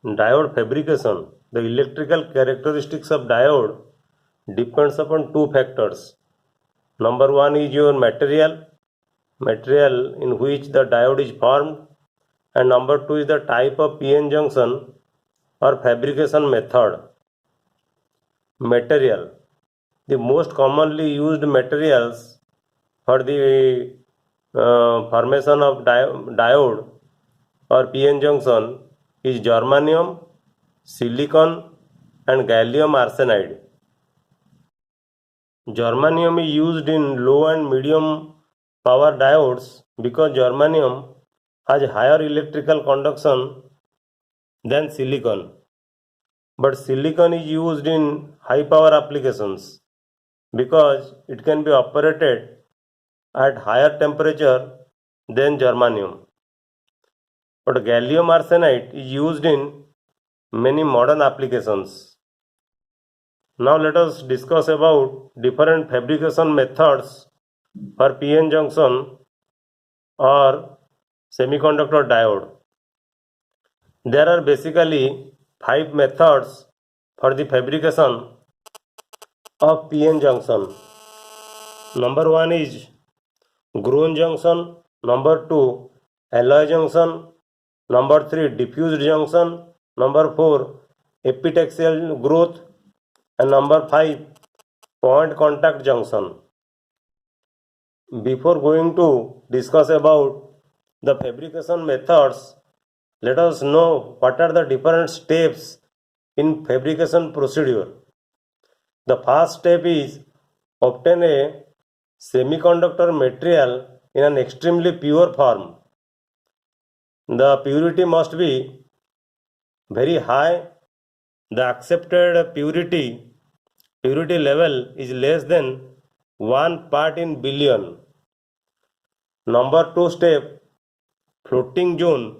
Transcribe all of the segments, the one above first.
Diode fabrication. The electrical characteristics of diode depends upon two factors. Number one is your material in which the diode is formed, and number two is the type of PN junction or fabrication method. Material. The most commonly used materials for the formation of diode or PN junction is germanium, silicon and gallium arsenide. Germanium is used in low and medium power diodes because germanium has higher electrical conduction than silicon. But silicon is used in high power applications because it can be operated at higher temperature than germanium. But gallium arsenide is used in many modern applications. Now let us discuss about different fabrication methods for PN junction or semiconductor diode. There are basically 5 methods for the fabrication of PN junction. Number 1 is grown junction, number 2 alloy junction, number 3 diffused junction, number 4 epitaxial growth, and number 5 point contact junction. Before going to discuss about the fabrication methods, let us know what are the different steps in fabrication procedure. The first step is obtain a semiconductor material in an extremely pure form. The purity must be very high. The accepted purity level is less than 1 part in billion. Number 2 step, floating zone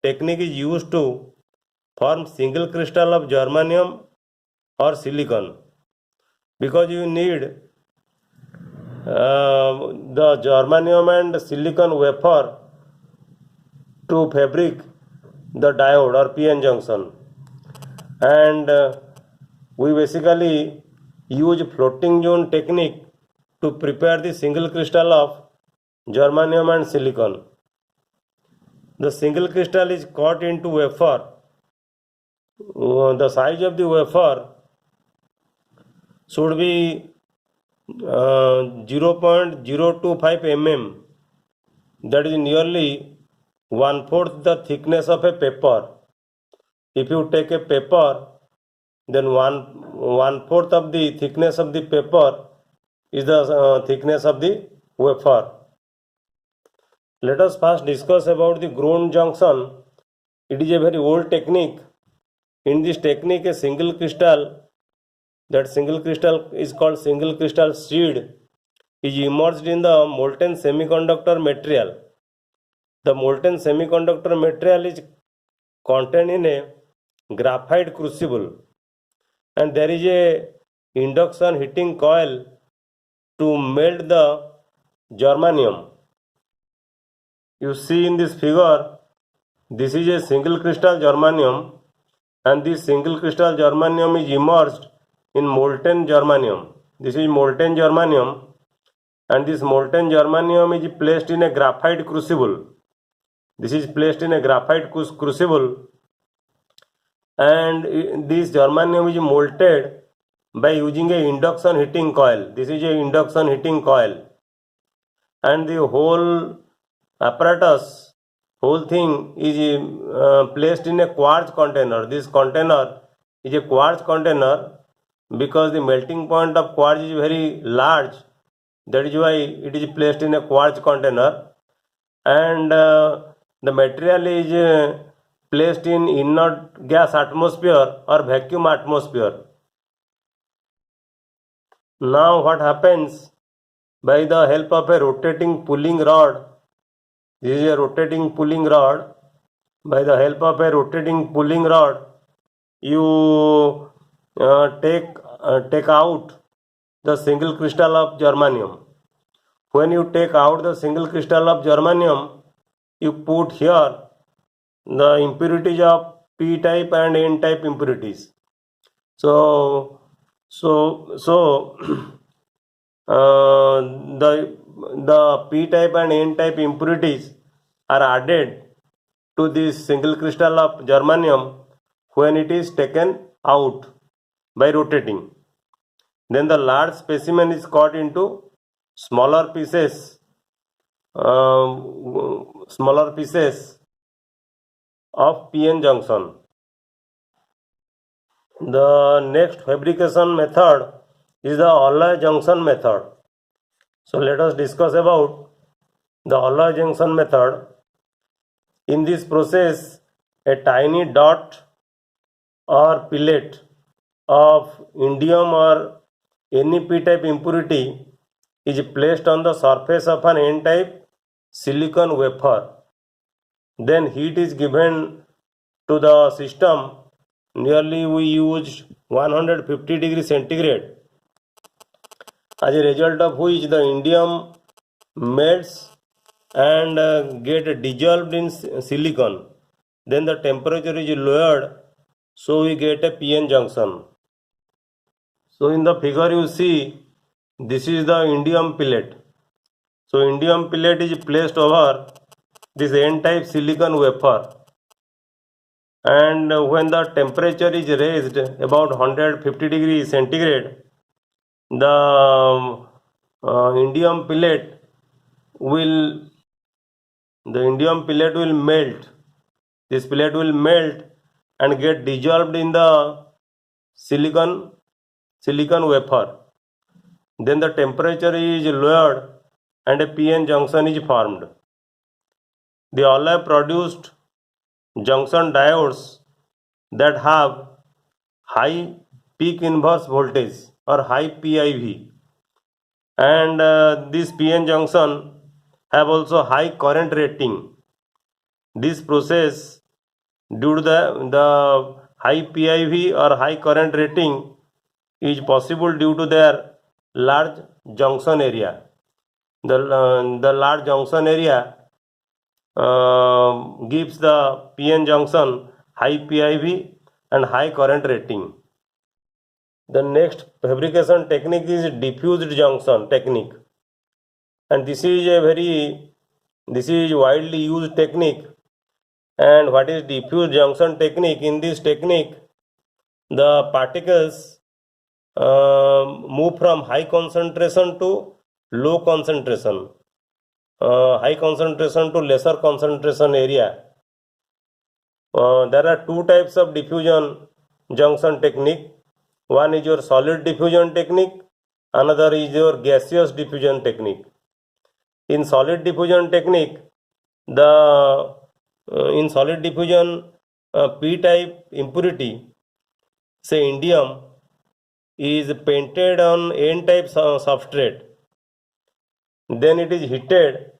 technique is used to form single crystal of germanium or silicon because you need the germanium and silicon wafer to fabric the diode or PN junction, and we basically use floating zone technique to prepare the single crystal of germanium and silicon. The single crystal is cut into wafer. The size of the wafer should be 0.025 mm, that is nearly 1/4 the thickness of a paper. If you take a paper, then one-fourth of the thickness of the paper is the thickness of the wafer. Let us first discuss about the grown junction. It is a very old technique. In this technique, a single crystal, that single crystal is called single crystal seed, is immersed in the molten semiconductor material. The molten semiconductor material is contained in a graphite crucible, and there is a induction heating coil to melt the germanium. You see in this figure, this is a single crystal germanium, and this single crystal germanium is immersed in molten germanium. This is molten germanium, and this molten germanium is placed in a graphite crucible. This is placed in a graphite crucible, and this germanium is molted by using a induction heating coil. This is a induction heating coil, and the whole apparatus, whole thing is placed in a quartz container. This container is a quartz container because the melting point of quartz is very large. That is why it is placed in a quartz container, and the material is placed in inert gas atmosphere or vacuum atmosphere. Now what happens? By the help of a rotating pulling rod, this is a rotating pulling rod. By the help of a rotating pulling rod, you take out the single crystal of germanium. When you take out the single crystal of germanium, you put here the impurities of p-type and n-type impurities. So uh, the p-type and n-type impurities are added to this single crystal of germanium when it is taken out by rotating. Then the large specimen is cut into smaller pieces, smaller pieces of PN junction. The next fabrication method is the alloy junction method. So let us discuss about the alloy junction method. In this process, a tiny dot or pellet of indium or any p-type impurity is placed on the surface of an n-type silicon wafer. Then heat is given to the system. Nearly we used 150 degrees centigrade, as a result of which the indium melts and get dissolved in silicon. Then the temperature is lowered, so we get a PN junction. So in the figure you see, this is the indium pellet. So indium pellet is placed over this n-type silicon wafer, and when the temperature is raised about 150 degrees centigrade, the indium pellet will melt. This pellet will melt and get dissolved in the silicon wafer. Then the temperature is lowered and a PN junction is formed. The alloy produced junction diodes that have high peak inverse voltage or high PIV, and this PN junction have also high current rating. This process, due to the high PIV or high current rating, is possible due to their large junction area. The large junction area gives the PN junction high PIV and high current rating. The next fabrication technique is diffused junction technique, and this is widely used technique. And what is diffuse junction technique? In this technique, the particles move from high concentration to low concentration, high concentration to lesser concentration area. There are two types of diffusion junction technique. One is your solid diffusion technique, another is your gaseous diffusion technique. In solid diffusion technique, in solid diffusion, p-type impurity, say indium, is painted on n-type substrate. Then it is heated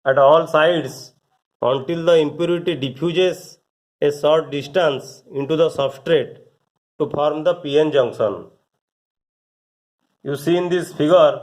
at all sides until the impurity diffuses a short distance into the substrate to form the PN junction. You see in this figure,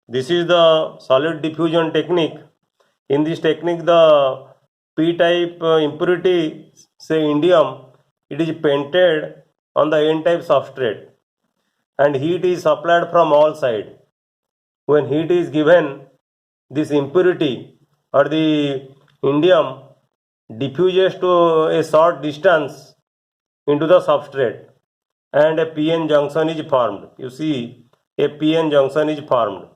this is the solid diffusion technique. In this technique, the p-type impurity, say indium, it is painted on the n-type substrate, and heat is supplied from all sides. When heat is given, this impurity or the indium diffuses to a short distance into the substrate, and a PN junction is formed. You see, a PN junction is formed,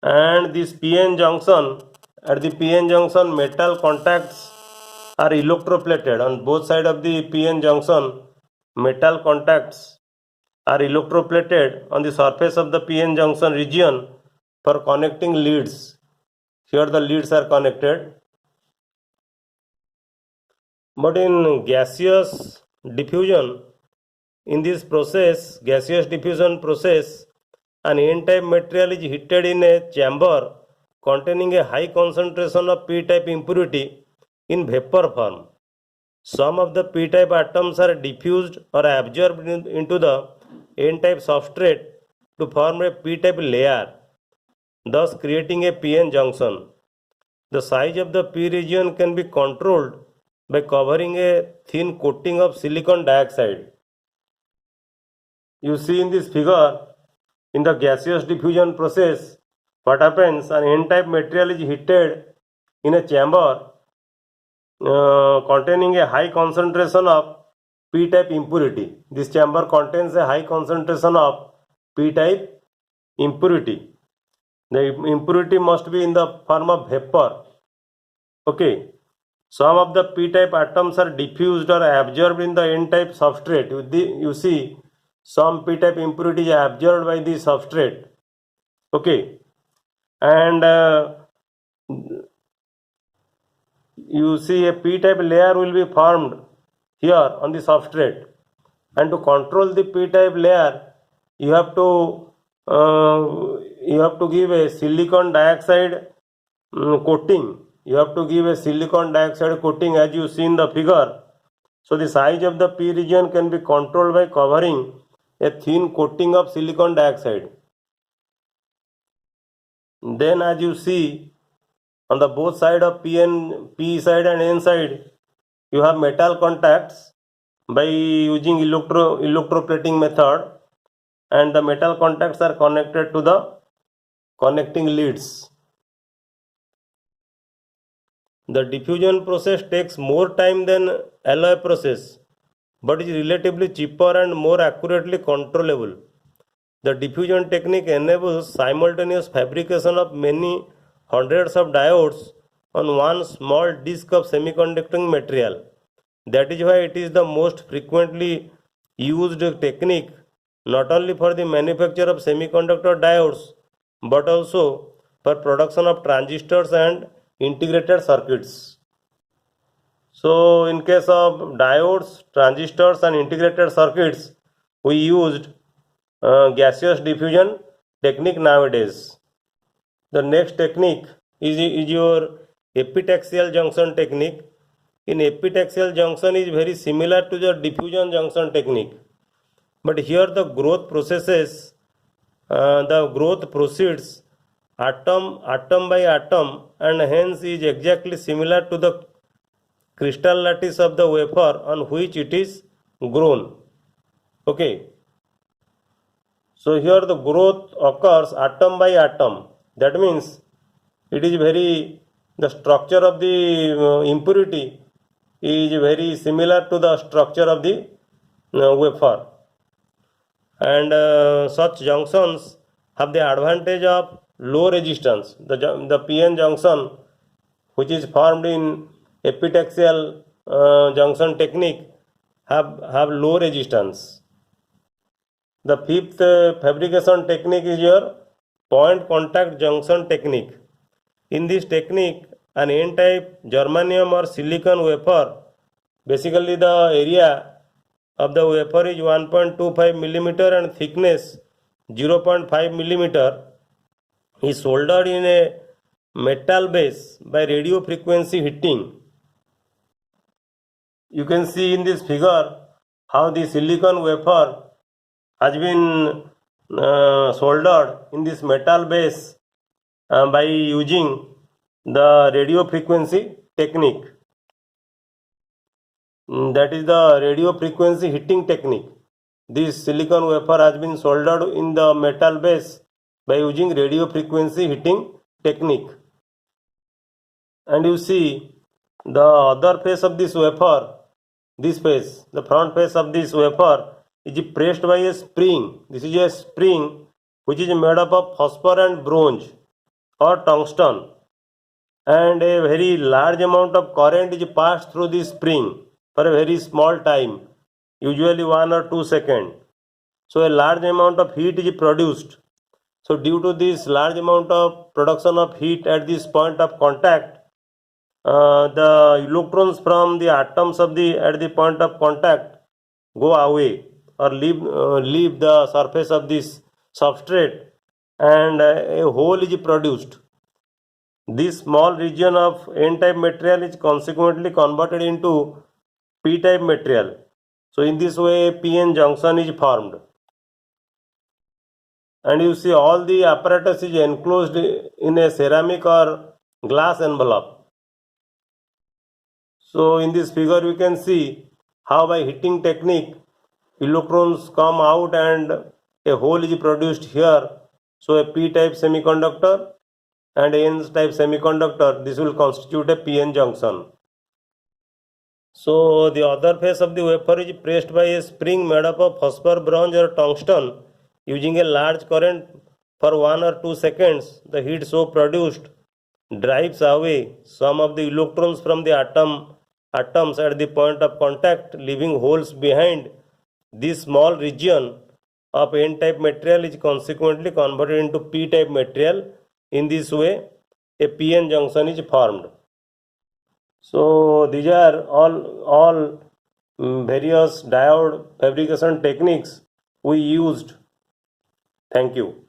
and this PN junction, at the PN junction, metal contacts are electroplated. On both sides of the PN junction, metal contacts are electroplated on the surface of the PN junction region for connecting leads. Here the leads are connected. But in gaseous diffusion, in this process, gaseous diffusion process, an n-type material is heated in a chamber containing a high concentration of p-type impurity in vapor form. Some of the p-type atoms are diffused or absorbed into the n-type substrate to form a p-type layer, thus creating a PN junction. The size of the p region can be controlled by covering a thin coating of silicon dioxide. You see in this figure, in the gaseous diffusion process, what happens? An N-type material is heated in a chamber containing a high concentration of P-type impurity. This chamber contains a high concentration of P-type impurity. The impurity must be in the form of vapor. Okay. Some of the P-type atoms are diffused or absorbed in the N-type substrate. You see, some P-type impurity is absorbed by the substrate. Okay. And you see a P-type layer will be formed here on the substrate. And to control the P-type layer, you have to give a silicon dioxide coating. You have to give a silicon dioxide coating as you see in the figure. So the size of the P region can be controlled by covering a thin coating of silicon dioxide. Then as you see on the both side of P side and N side, you have metal contacts by using electroplating method, and the metal contacts are connected to the connecting leads. The diffusion process takes more time than alloy process, but is relatively cheaper and more accurately controllable. The diffusion technique enables simultaneous fabrication of many hundreds of diodes on one small disk of semiconducting material. That is why it is the most frequently used technique not only for the manufacture of semiconductor diodes but also for production of transistors and integrated circuits. So in case of diodes, transistors and integrated circuits, we used gaseous diffusion technique nowadays. The next technique is your epitaxial junction technique. In epitaxial junction is very similar to the diffusion junction technique, but here the growth proceeds atom by atom, and hence is exactly similar to the crystal lattice of the wafer on which it is grown. Okay. So here the growth occurs atom by atom. That means the structure of the impurity is very similar to the structure of the wafer. And such junctions have the advantage of low resistance. The PN junction, which is formed in epitaxial junction technique, have low resistance. The fifth fabrication technique is your point contact junction technique. In this technique, an N-type germanium or silicon wafer, basically the area of the wafer is 1.25 millimeter and thickness 0.5 millimeter, is soldered in a metal base by radio frequency heating. You can see in this figure how the silicon wafer has been soldered in this metal base by using the radio frequency technique. That is the radio frequency heating technique. This silicon wafer has been soldered in the metal base by using radio frequency heating technique. And you see the other face of this wafer, the front face of this wafer is pressed by a spring. This is a spring which is made up of phosphor and bronze or tungsten, and a very large amount of current is passed through this spring for a very small time, usually 1 or 2 seconds. So a large amount of heat is produced. So due to this large amount of production of heat at this point of contact, the electrons from the atoms at the point of contact go away or leave the surface of this substrate, and a hole is produced. This small region of N-type material is consequently converted into P-type material. So in this way PN junction is formed. And you see all the apparatus is enclosed in a ceramic or glass envelope. So in this figure we can see how by heating technique electrons come out and a hole is produced here. So a p-type semiconductor and n-type semiconductor, this will constitute a p-n junction. So the other face of the wafer is pressed by a spring made up of phosphor, bronze or tungsten using a large current for 1 or 2 seconds. The heat so produced drives away some of the electrons from the atoms at the point of contact, leaving holes behind. This small region of n-type material is consequently converted into p-type material. In this way, a p-n junction is formed. So these are all various diode fabrication techniques we used. Thank you.